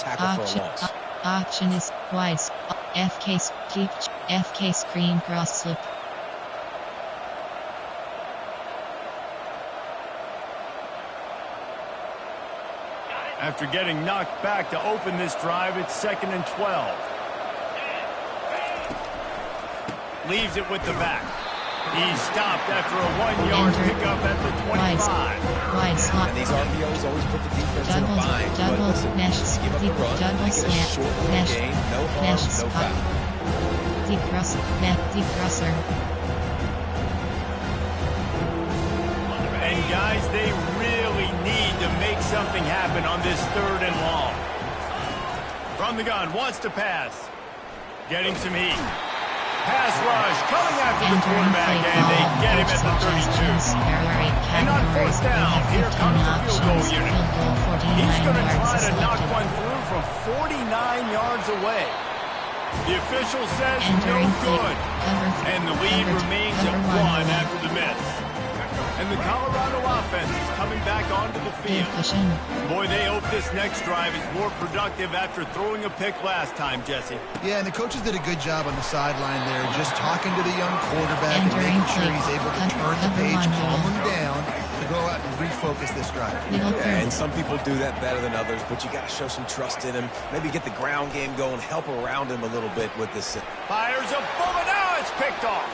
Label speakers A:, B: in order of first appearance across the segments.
A: tackle for a loss.
B: Option is wide. FK screen cross slip.
C: After getting knocked back to open this drive, it's 2nd and 12. Leaves it with the back. He's stopped after a 1-yard pickup at the 25.
B: Wide slot.
A: And these RPOs always put the defense in a bind. But listen, give up the run, they get a short little gain, no harm, no foul.
B: Deep crosser.
C: And guys, they really need to make something happen on this 3rd and long. From the gun, wants to pass. Getting some heat. Pass rush, coming after the quarterback, and they get him at the 32. And on 4th down, here comes the field goal unit. He's going to try to knock one through from 49 yards away. The official says no good. And the lead remains at 1 after the miss. And the Colorado offense is coming back onto the field. Boy, they hope this next drive is more productive after throwing a pick last time, Jesse.
D: Yeah, and the coaches did a good job on the sideline there, just talking to the young quarterback and making sure he's able to turn the page, calm him down, to go out and refocus this drive.
A: Yeah, and some people do that better than others, but you got to show some trust in him. Maybe get the ground game going, help around him a little bit with this.
C: Fires a bullet, now it's picked off.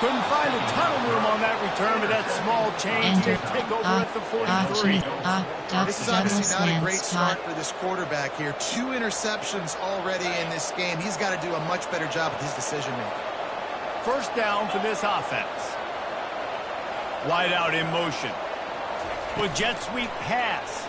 C: Couldn't find a ton of room on that return, but that small change to take over at the 43.
D: This is obviously not a great start for this quarterback here. 2 interceptions already in this game. He's got to do a much better job with his decision-making.
C: 1st down for this offense. Wide out in motion. With jet sweep pass.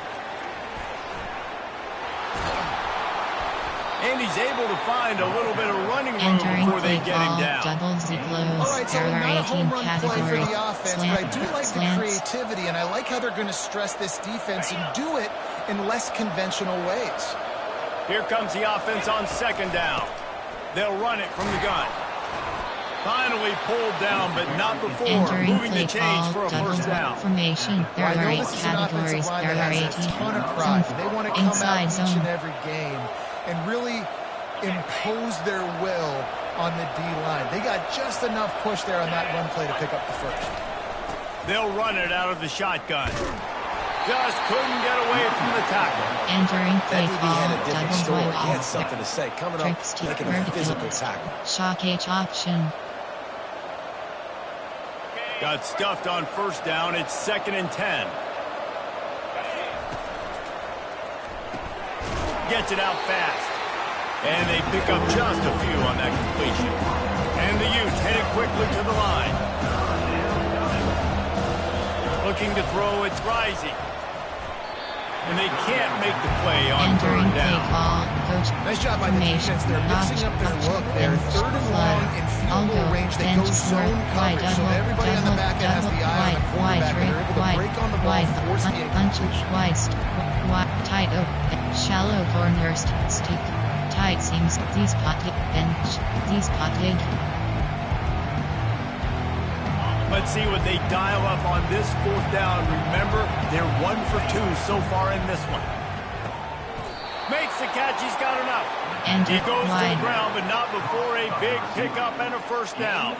C: And he's able to find a little bit of running room before they get him down.
B: Double
D: All right, so not a home run play for the offense, but I do like the creativity, and I like how they're going to stress this defense and do it in less conventional ways.
C: Here comes the offense on 2nd down. They'll run it from the gun. Finally pulled down, but not before moving the chains for a 1st down.
B: Formation. There are 8 categories. There are 18.
D: They want to come out each and every game and really impose their will on the D-line. They got just enough push there on that run play to pick up the 1st.
C: They'll run it out of the shotgun. Just couldn't get away from the tackle.
B: Entering play call.
A: Had a different story. He had
B: Double
A: something to say. Coming up, making a physical tackle.
B: Shock H option.
C: Got stuffed on 1st down. It's 2nd and 10. Gets it out fast. And they pick up just a few on that completion. And the Utes headed quickly to the line. Looking to throw, it's rising. And they can't make the play on 3rd down.
D: Nice job by the defense. They're mixing up their look there. 3rd and long in field goal range. They go zone coverage, so everybody on the back end has the eye on the quarterback, and they're able to break on the ball and force the incompletion.
B: Tight open, shallow corners, stick, tight seams, these potted bench, these potted.
C: Let's see what they dial up on this 4th down. Remember, they're 1 for 2 so far in this one. Makes the catch, he's got enough.
B: And
C: he goes to the ground, but not before a big pickup and a 1st down.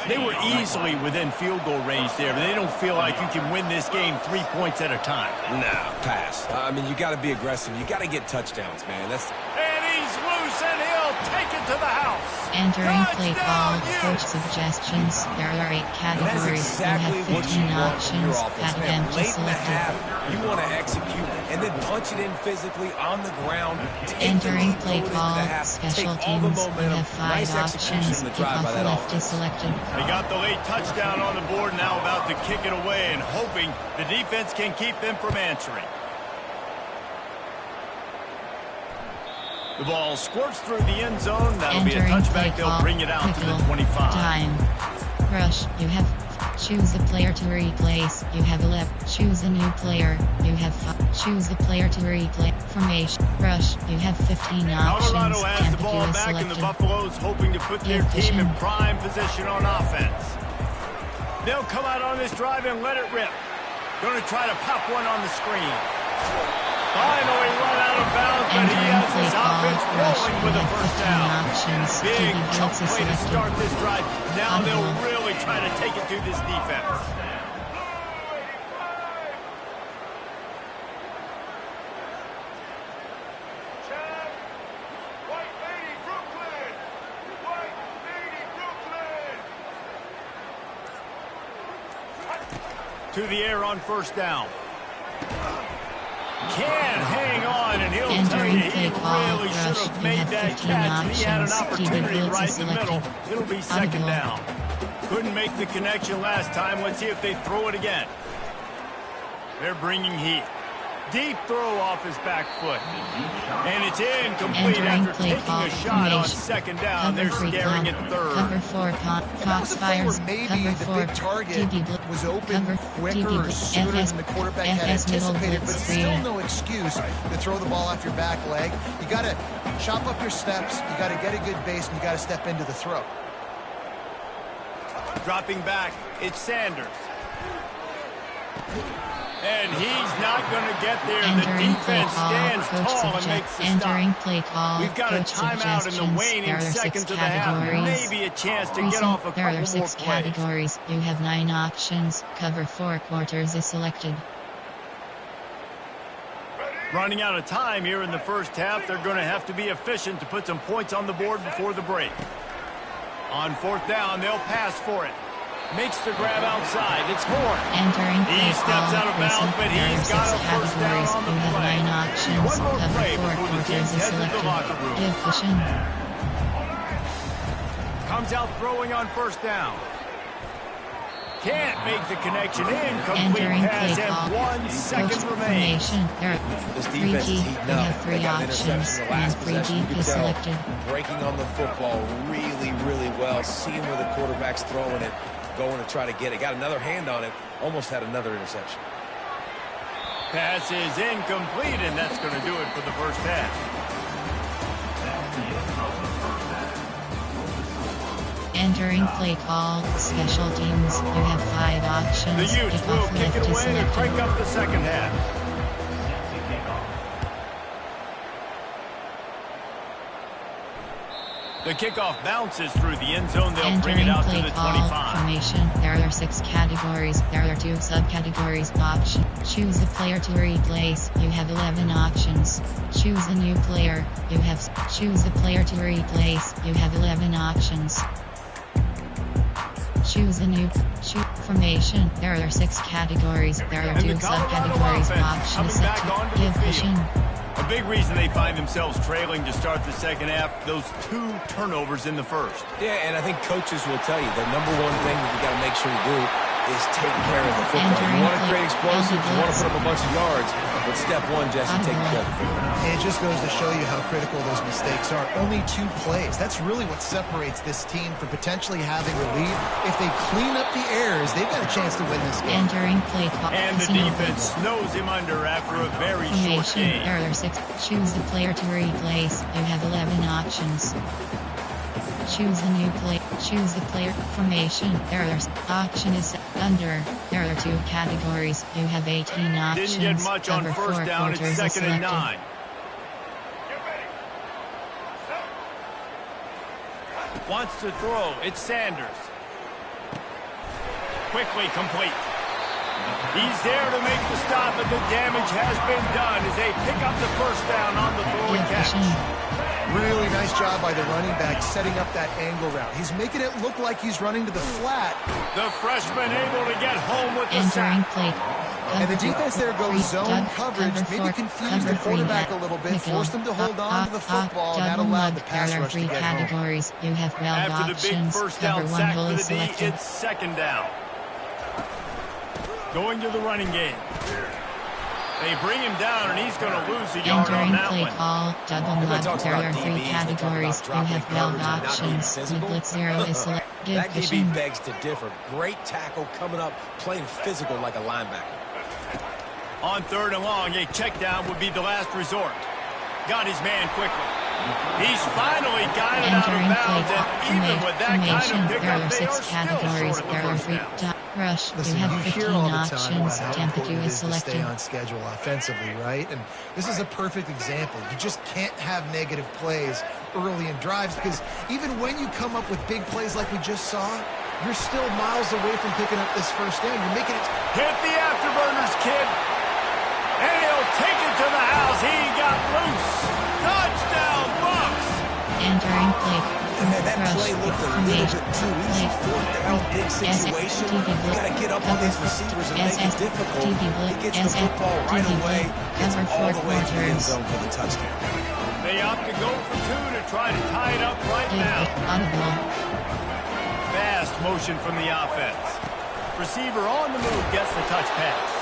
C: They were easily within field goal range there, but they don't feel like you can win this game 3 points at a time.
A: No, pass. I mean, you got to be aggressive. You got to get touchdowns, man.
C: And he's loose, and he'll take it to the house.
B: Entering play call, coach suggestions. There are 8 categories.
A: Exactly
B: you have 15 options.
A: Padded empty selected. You want to execute and then punch it in physically on the ground.
B: Entering play call, special teams. You have 5 options. Kickoff left is selected.
C: They got the late touchdown on the board, now about to kick it away and hoping the defense can keep them from answering. The ball squirts through the end zone. That'll be a touchback. They'll bring it out to the 25.
B: Time. Rush. You have choose a player to replace. You have 11. Choose a new player. You have 5. Choose a player to replace. Formation. Rush. You have 15 options.
C: Colorado has the ball back, and the Buffaloes hoping to put their team in prime position on offense. They'll come out on this drive and let it rip. Going to try to pop one on the screen. Finally run out of bounds, but he has his offense rolling with a first down. Big chunk play to start this drive. Now they'll really try to take it to this defense. To the air on first down. Can't hang on, and he'll tell you he really should have made that catch. He had an opportunity right in the middle. It'll be second down. Couldn't make the connection last time. Let's see if they throw it again. They're bringing heat. Deep throw off his back foot. And it's incomplete after taking a shot on second down. They're scaring at third.
B: Cover 4, Fox fires. Cover 4,
D: target was open quicker or sooner than the quarterback had anticipated, but still no excuse to throw the ball off your back leg. You got to chop up your steps. You got to get a good base, and you got to step into the throw.
C: Dropping back, it's Sanders. And he's not going to get there. The defense stands tall and makes the stop. We've got a timeout in the waning seconds of the half. Maybe a chance to get off a couple more plays.
B: There are 6 categories. You have 9 options. Cover 4 quarters is selected.
C: Running out of time here in the first half. They're going to have to be efficient to put some points on the board before the break. On fourth down, they'll pass for it. Makes the grab outside. It's Horn. He steps out of bounds, but he's got a first down on the play. One more play before the teams head to the locker room. Comes out throwing on first down. Can't make the connection. Incomplete pass, and 1 second remains.
A: This defense is heating up.
B: 3 options, and 3 deep is selected.
A: Breaking on the football really, really well. Seeing where the quarterback's throwing it. Going to try to get it. Got another hand on it. Almost had another interception.
C: Pass is incomplete, and that's going to do it for the first half.
B: Entering play call, special teams. You have 5 options.
C: The Utes will kick it away to crank up the second half. The kickoff bounces through the end zone. They'll bring it out to the 25.
B: Formation. There are 6 categories. There are 2 subcategories. Option. Choose a player to replace. You have 11 options. Choose a new player. You have. Choose a player to replace. You have 11 options. Choose a new formation. There are 6 categories. There are 2 subcategories. Option is set to give vision.
C: A big reason they find themselves trailing to start the second half, those 2 turnovers in the first.
A: Yeah, and I think coaches will tell you the number one thing that you got to make sure you do is take care of the football. You want to create explosives, you want to put up a bunch of yards, but step 1, Jesse, take care of the football.
D: It just goes to show you how critical those mistakes are. Only 2 plays. That's really what separates this team from potentially having a lead. If they clean up the errors, they've got a chance to win this game.
B: Entering play call.
C: And the defense snows him under after a very short game.
B: There are 6. Choose the player to replace. You have 11 options. Choose a new play. Choose the player formation. There are option is under. There are 2 categories. You have 18 options.
C: Didn't get much on first down. It's second and 9. Wants to throw. It's Sanders. Quickly complete. He's there to make the stop, but the damage has been done as they pick up the first down on the throw and catch.
D: Really nice job by the running back setting up that angle route. He's making it look like he's running to the flat.
C: The freshman able to get home with the sack.
D: And the defense there goes zone coverage, maybe confused the quarterback a little bit, forced him to hold on to the football, and that allowed the pass rush to get home.
B: You have 12
C: After the big
B: options.
C: first down
B: Cover
C: sack
B: 1
C: for the D,
B: selected.
C: it's second down. Going to the running game. They bring him down, and he's going to lose a yard on that one.
B: Call, double mud. There are 3 categories. You have 12 options. The blitz 0 is selected.
A: That DB begs to differ. Great tackle coming up, playing physical like a linebacker.
C: On third and long, a check down would be the last resort. Got his man quickly. He's finally got it out of bounds, and even with that kind of pickup, they are still short of the first down.
B: Rush,
D: Listen,
B: you have
D: you
B: 15
D: hear all the time
B: options.
D: about how
B: Temperature
D: important it
B: is
D: is to stay
B: selected.
D: on schedule offensively, right? And this is a perfect example. You just can't have negative plays early in drives because even when you come up with big plays like we just saw, you're still miles away from picking up this first down. You're making it...
C: Hit the afterburners, kid. And he'll take it to the house. He got loose. Touchdown, Bucks.
B: Entering play.
A: And man, that
B: Rush,
A: play looked a little
B: formation,
A: bit too easy. Fourth down, big situation. You got to get up on these receivers and make it difficult. He gets the football right away. Gets it all the way to the end zone for the touchdown.
C: They opt to go for two to try to tie it up right now. Fast motion from the offense. Receiver on the move gets the touch pass.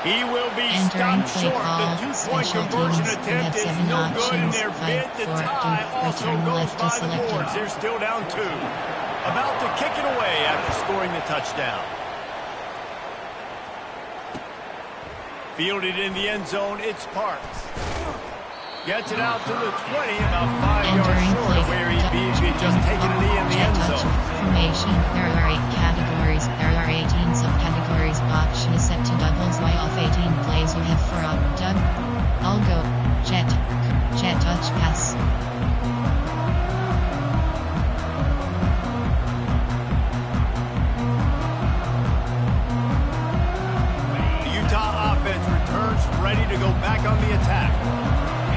C: He will be stopped short. The two-point conversion attempt is no good, and their bid to tie also goes by the boards. They're still down 2. About to kick it away after scoring the touchdown. Fielded in the end zone, it's Parks. Gets it out to the 20, about 5 yards short of where he'd be if he had just taken a knee in the end zone.
B: Formation. There are 8 categories. There are 18 subcategories. Option is set to doubles. Y off 18 plays you have for up, dub, algo, jet touch pass.
C: The Utah offense returns ready to go back on the attack.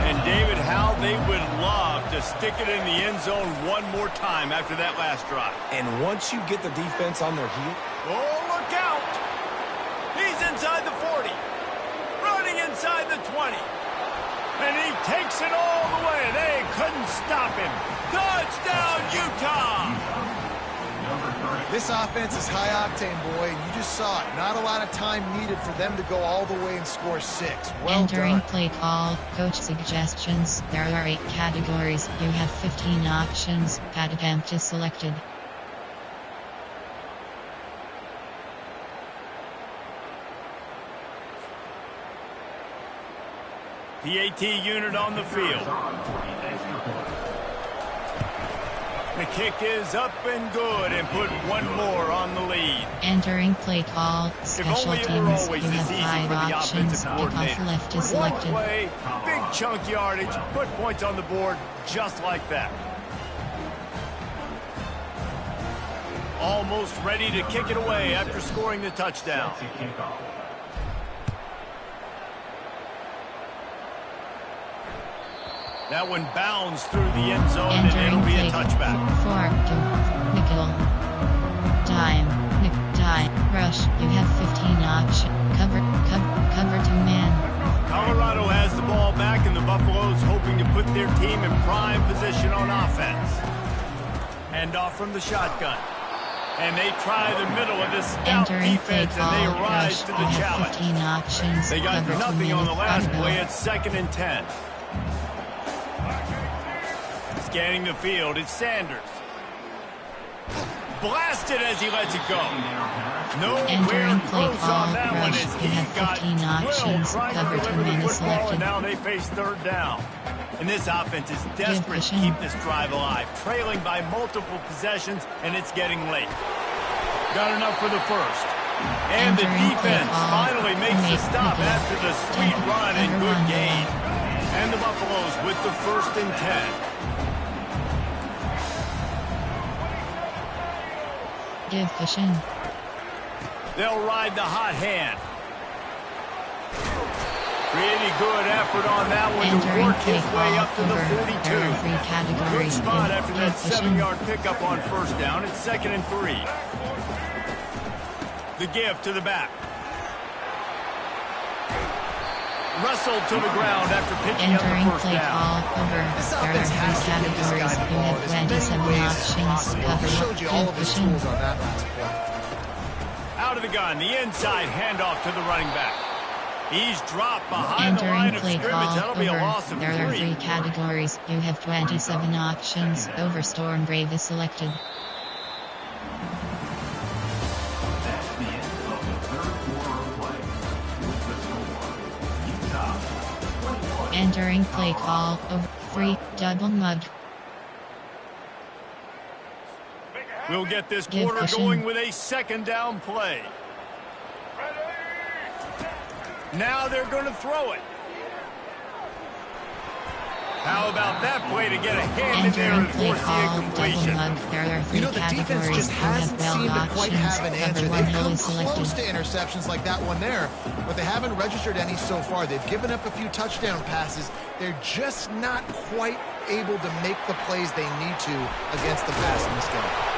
C: And David, how they would love to stick it in the end zone one more time after that last drive.
A: And once you get the defense on their heel...
C: Oh, look out! He's inside the 40. Running inside the 20. And he takes it all the way. They couldn't stop him. Touchdown, Utah!
D: This offense is high octane, boy, and you just saw it. Not a lot of time needed for them to go all the way and score 6. Well
B: Entering
D: done.
B: play call, coach suggestions. There are 8 categories. You have 15 options. Pad attempt is selected.
C: PAT unit on the field. The kick is up and good and put one more on the lead.
B: Entering play call, special
C: If only it
B: teams.
C: were
B: You
C: always this
B: have
C: easy
B: 5
C: for the
B: options.
C: offensive
B: Kick off
C: coordinator.
B: left is
C: One
B: selected.
C: play, big chunk yardage, put points on the board just like that. Almost ready to kick it away after scoring the touchdown. That one bounds through the end zone, and it'll be a touchback.
B: 4 to nickel. Time. Rush. You have 15 options. Cover 2-man.
C: Colorado has the ball back, and the Buffaloes hoping to put their team in prime position on offense. Hand off from the shotgun. And they try the middle of this stout
B: Entering play
C: defense,
B: call,
C: and they rise
B: Rush.
C: to
B: You
C: the
B: have
C: challenge.
B: 15 options.
C: They got
B: Cover
C: nothing
B: 2
C: on the last
B: minutes.
C: play. It's 2nd and 10. Scanning the field, it's Sanders. Blasted as he lets it go. Nowhere
B: Entering play
C: close
B: call,
C: on that one
B: Rush.
C: as
B: You
C: he
B: have
C: got
B: 15
C: drilled
B: options.
C: trying to
B: Cover 2
C: deliver the
B: minutes
C: football, and
B: selected.
C: now they face 3rd down. And this offense is desperate to
B: Position.
C: keep this drive alive, trailing by multiple possessions, and it's getting late. Got enough for the first. And the
B: Entering
C: defense
B: play call,
C: finally makes the stop
B: Nickel.
C: after the sweet run and good
B: Underline.
C: gain. And the Buffaloes with the 1st and 10.
B: Give cushion.
C: They'll ride the hot hand. Pretty good effort on that one to
B: Entering
C: work
B: play
C: his way
B: call,
C: up to the
B: over.
C: 42.
B: There are 3
C: Good
B: categories.
C: spot after that
B: Give cushion.
C: 7-yard pickup on 1st down. It's 2nd and 3. The give to the back. Wrestled to the ground after picking up
B: Entering
C: the 1st
B: play
C: down.
B: call, over.
D: This
B: There are
D: offense
B: 3
D: has to give this guy
B: categories.
D: the
B: You
D: ball
B: have
D: as many
B: 27
D: ways as
B: options.
D: possible.
B: Cover
D: He showed you all
B: give
D: of his
B: cushion.
D: tools on that last play.
C: Out of the gun, the inside handoff to the running back. He's dropped behind the line
B: Entering
C: of
B: play
C: scrimmage.
B: call,
C: That'll be a
B: over.
C: loss of
B: There are
C: 3.
B: 3 categories. You have 27 options. Over Storm Brave is selected. Entering play call, over 3, double mud.
C: We'll get this quarter going with a second down play. Now they're going to throw it. How about that play to get a hand in there and force the incompletion?
D: You know, the defense just hasn't seemed to quite have an answer. They've come close to interceptions like that one there, but they haven't registered any so far. They've given up a few touchdown passes. They're just not quite able to make the plays they need to against the pass in this game.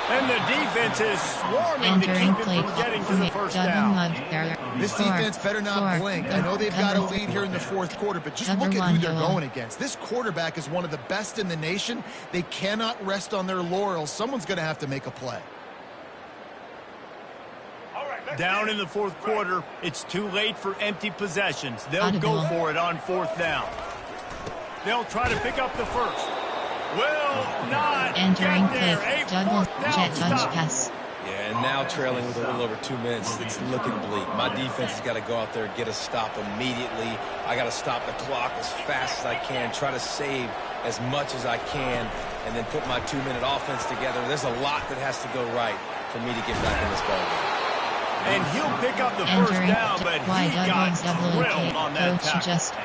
C: And the defense is swarming to keep it from getting to the first down.
D: This defense better not blink. I know they've got a lead here in the fourth quarter, but just look at who they're going against. This quarterback is one of the best in the nation. They cannot rest on their laurels. Someone's going to have to make a play.
C: Down in the fourth quarter, it's too late for empty possessions. They'll go for it on fourth down. They'll try to pick up the first. Will not
B: entering
C: get
B: play,
C: there.
B: double jet touch pass.
A: Yeah, and now trailing with a little over 2 minutes, it's looking bleak. My defense has got to go out there and get a stop immediately. I got to stop the clock as fast as I can, try to save as much as I can, and then put my 2-minute offense together. There's a lot that has to go right for me to get back in this ballgame.
C: And he'll pick up the first down, but he got drilled on that tackle.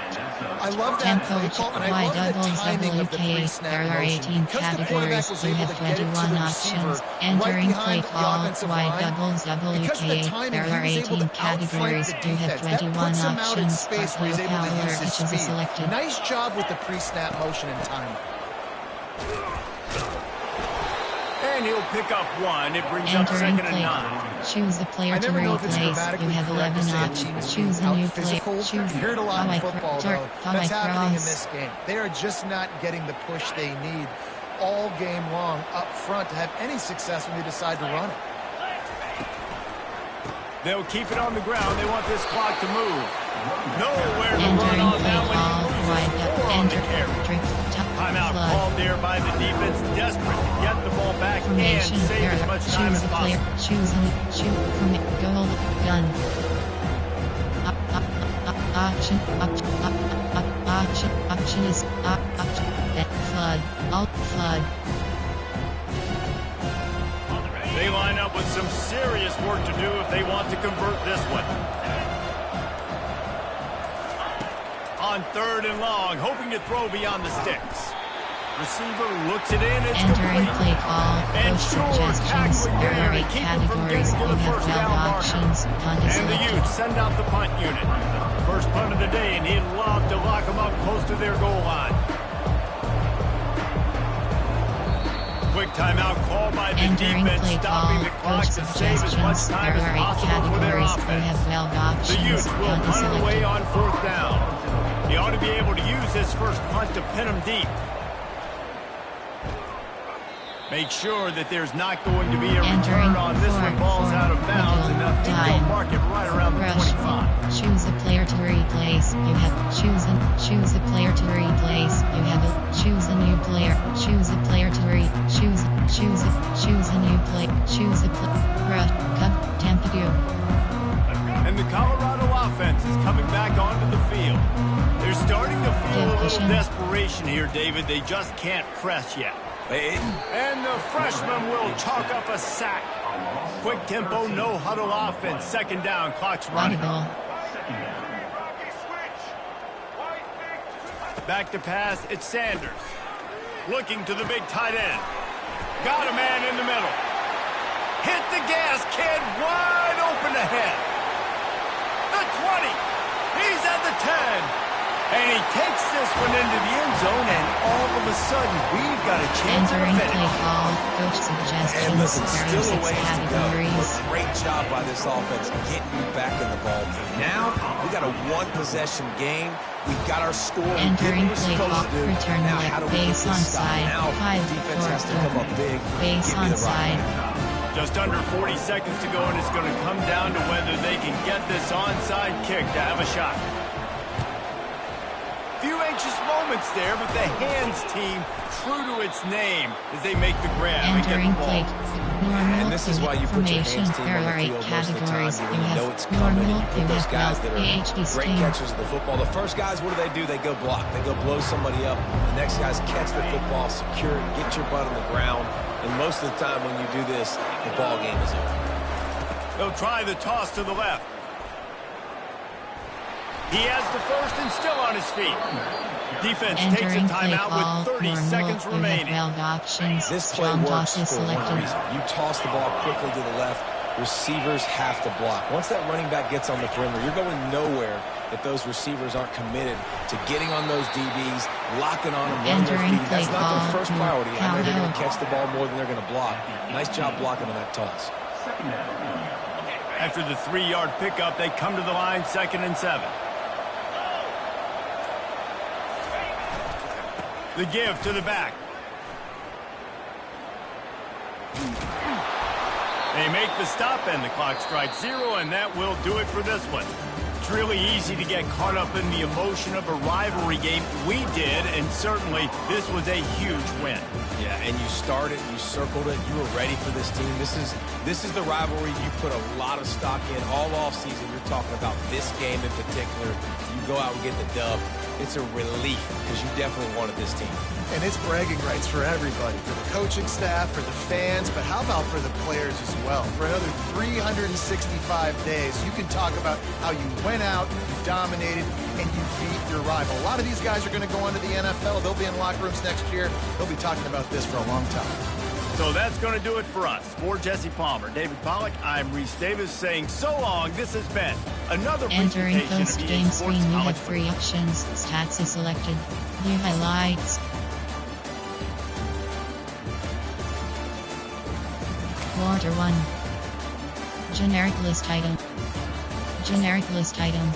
D: I love that play call, and I love the timing of the pre-snap motion. Because the quarterback was able to get it to the receiver right behind the offensive line. Because of the timing, he was able to outflank the defense. That puts him out in space where he's able to use his speed. Nice job with the pre-snap motion and timing.
C: And he'll pick up one. It brings up second and 9.
B: Choose the player to replace. You have 11 options. Choose a new player. Choose.
D: You hear it a lot in football, though. That's happening in this game. They are just not getting the push they need all game long up front to have any success when they decide to run it.
C: They'll keep it on the ground. They want this clock to move. Nowhere to run on that one. Timeout called there by the defense, desperate to get the ball back and save as much time as possible.
B: Choose from goal gun. Option is flood. Alt flood.
C: They line up with some serious work to do if they want to convert this one. On third and long, hoping to throw beyond the sticks. Receiver looks it in, it's
B: entering
C: complete.
B: Play call,
C: And
B: suggestions, there are categories, you have 12 options, punt is
C: and the
B: selected.
C: Utes send out the punt unit. First punt of the day, and he'd love to lock them up close to their goal line. Quick timeout call by the
B: entering
C: defense,
B: play
C: stopping
B: call,
C: the clock to save as much time as
B: there are
C: possible for their
B: categories, you
C: offense.
B: have 12 options,
C: The Utes will
B: punt is
C: punt it away
B: selected.
C: on fourth down. He ought to be able to use his first punt to pin him deep. Make sure that there's not going to be a return on this one. Ball's out of bounds, and I think they'll mark it right around the 25.
B: Choose a player to replace. You have choose a player to replace. You have choose a new player. Choose a player to choose a new play. Choose a play. Tempadu.
C: And the Colorado offense is coming back onto the field. They're starting to feel a little desperation here, David. They just can't press yet. And the freshman will chalk up a sack. Quick tempo, no huddle offense. Second down, clock's running. Back to pass, it's Sanders. Looking to the big tight end. Got a man in the middle. Hit the gas, kid, wide open ahead. The 20. He's at the 10. And he takes this one into the end zone, and all of a sudden, we've got a chance to
B: entering
C: finish.
B: play call, coach suggestions,
A: And listen, still a ways to go.
B: categories.
A: But great job by this offense getting you back in the ball game. Now, we got a one-possession game. We've got our score.
B: Entering play call,
A: supposed to do.
B: return
A: Now,
B: left,
A: how do we
B: base
A: get
B: on
A: this stop?
B: side,
A: Now,
B: 5,
A: defense
B: 4,
A: has to come up big.
B: base
A: Give me
B: on
A: the rock.
B: side.
C: Just under 40 seconds to go, and it's going to come down to whether they can get this onside kick to have a shot. Few anxious moments there, but the hands team true to its name as they make the grab and get
B: Entering
C: the
B: play.
C: ball.
B: Normal
A: And this is why you put your
B: information.
A: hands team
B: There
A: on the
B: are 8
A: field most of the time.
B: categories.
A: You
B: You
A: really know
B: have
A: it's coming.
B: normal,
A: You put
B: you
A: those
B: have
A: guys that are
B: PhD
A: great
B: scheme.
A: catchers of the football. The first guys, what do? They go block. They go blow somebody up. The next guys catch the football, secure it, get your butt on the ground, And most of the time when you do this, the ball game is over.
C: They'll try the toss to the left. He has the first and still on his feet. Defense takes a timeout with 30 seconds remaining.
A: This play works for one reason. You toss the ball quickly to the left. Receivers have to block. Once that running back gets on the perimeter, you're going nowhere if those receivers aren't committed to getting on those DBs, locking on them, running their feet. That's not their first priority. I know they're going to catch the ball more than they're going to block. Nice job blocking on that toss.
C: After the 3-yard pickup, they come to the line, 2nd and 7. The give to the back. They make the stop, and the clock strikes 0, and that will do it for this one. It's really easy to get caught up in the emotion of a rivalry game. We did, and certainly this was a huge win.
A: Yeah, and you started, you circled it, you were ready for this team. This is the rivalry you put a lot of stock in all offseason. You're talking about this game in particular. You go out and get the dub. It's a relief because you definitely wanted this team.
D: And it's bragging rights for everybody, for the coaching staff, for the fans, but how about for the players as well? For another 365 days, you can talk about how you went out, you dominated, and you beat your rival. A lot of these guys are going to go on to the NFL. They'll be in locker rooms next year. They'll be talking about this for a long time.
C: So that's going to do it for us. For Jesse Palmer, David Pollack, I'm Reese Davis saying so long. This has been another
B: Entering
C: presentation of
B: post-game
C: EA
B: screen,
C: Sports
B: you
C: College
B: have 3 options. Stats is selected. View highlights. Quarter 1. Generic list item. Generic list item.